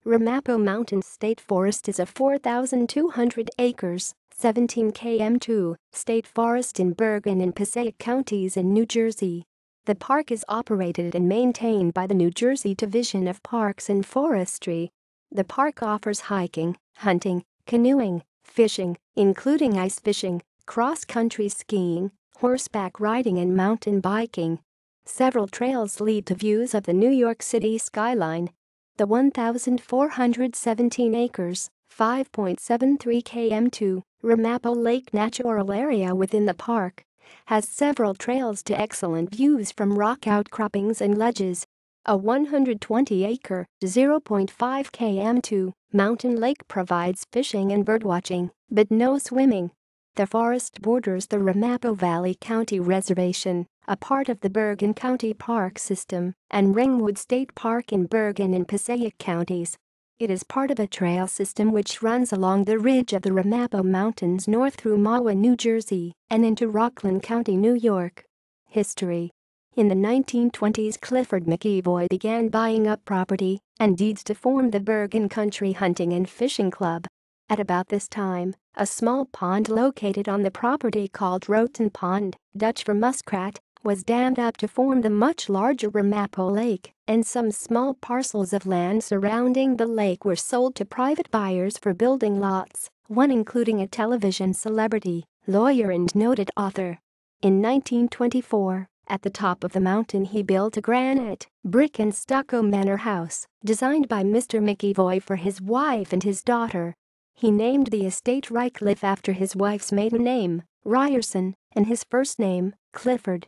Ramapo Mountain State Forest is a 4,200 acres, 17 km2, state forest in Bergen and Passaic Counties in New Jersey. The park is operated and maintained by the New Jersey Division of Parks and Forestry. The park offers hiking, hunting, canoeing, fishing, including ice fishing, cross-country skiing, horseback riding and mountain biking. Several trails lead to views of the New York City skyline. The 1,417 acres, 5.73 km2, Ramapo Lake Natural Area within the park has several trails to excellent views from rock outcroppings and ledges. A 120-acre, 0.5 km2, mountain lake provides fishing and birdwatching, but no swimming. The forest borders the Ramapo Valley County Reservation, a part of the Bergen County Park System, and Ringwood State Park in Bergen and Passaic Counties. It is part of a trail system which runs along the ridge of the Ramapo Mountains north through Mahwah, New Jersey, and into Rockland County, New York. History. In the 1920s, Clifford McEvoy began buying up property and deeds to form the Bergen Country Hunting and Fishing Club. At about this time, a small pond located on the property called Roten Pond, Dutch for muskrat, was dammed up to form the much larger Ramapo Lake, and some small parcels of land surrounding the lake were sold to private buyers for building lots, one including a television celebrity, lawyer and noted author. In 1924, at the top of the mountain he built a granite, brick and stucco manor house, designed by Mr. McEvoy for his wife and his daughter. He named the estate Rycliffe after his wife's maiden name, Ryerson, and his first name, Clifford.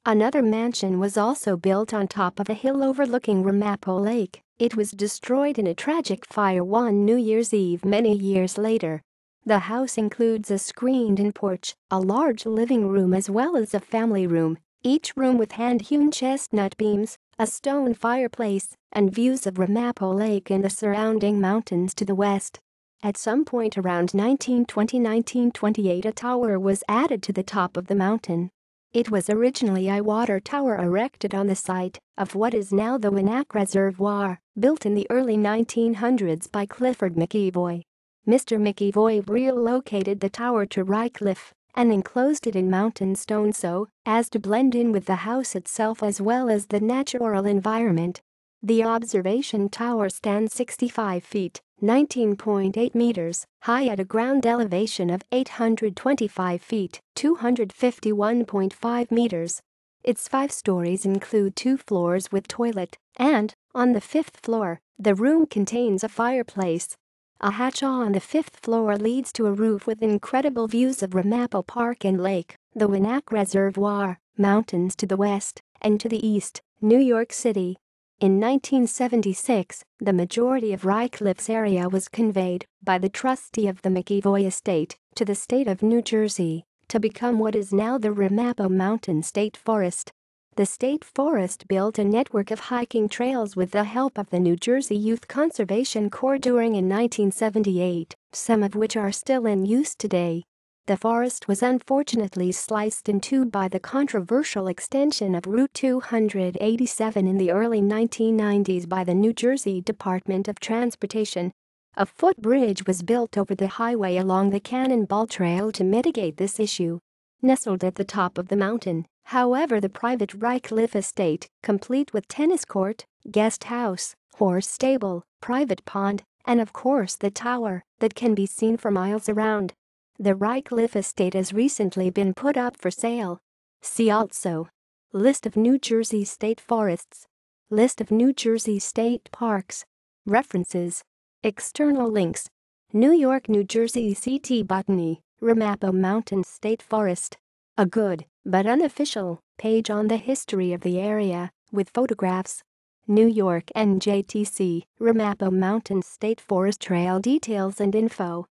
Another mansion was also built on top of a hill overlooking Ramapo Lake. It was destroyed in a tragic fire one New Year's Eve many years later. The house includes a screened-in porch, a large living room as well as a family room, each room with hand-hewn chestnut beams, a stone fireplace, and views of Ramapo Lake and the surrounding mountains to the west. At some point around 1920-1928, a tower was added to the top of the mountain. It was originally a water tower erected on the site of what is now the Winnack Reservoir, built in the early 1900s by Clifford McEvoy. Mr. McEvoy relocated the tower to Rycliffe and enclosed it in mountain stone so as to blend in with the house itself as well as the natural environment. The observation tower stands 65 feet, 19.8 meters, high at a ground elevation of 825 feet, 251.5 meters. Its 5 stories include 2 floors with toilet, and, on the 5th floor, the room contains a fireplace. A hatch on the 5th floor leads to a roof with incredible views of Ramapo Park and Lake, the Winnack Reservoir, mountains to the west, and to the east, New York City. In 1976, the majority of Rycliffe's area was conveyed by the trustee of the McEvoy estate to the state of New Jersey to become what is now the Ramapo Mountain State Forest. The state forest built a network of hiking trails with the help of the New Jersey Youth Conservation Corps during in 1978, some of which are still in use today. The forest was unfortunately sliced in two by the controversial extension of Route 287 in the early 1990s by the New Jersey Department of Transportation. A footbridge was built over the highway along the Cannonball Trail to mitigate this issue. Nestled at the top of the mountain, however, the private Rycliffe estate, complete with tennis court, guest house, horse stable, private pond, and of course the tower that can be seen for miles around. The Rycliffe estate has recently been put up for sale. See also: List of New Jersey state forests, List of New Jersey state parks. References. External links. New York, New Jersey CT Botany, Ramapo Mountain State Forest. A good, but unofficial, page on the history of the area, with photographs. New York NJTC, Ramapo Mountain State Forest Trail details and info.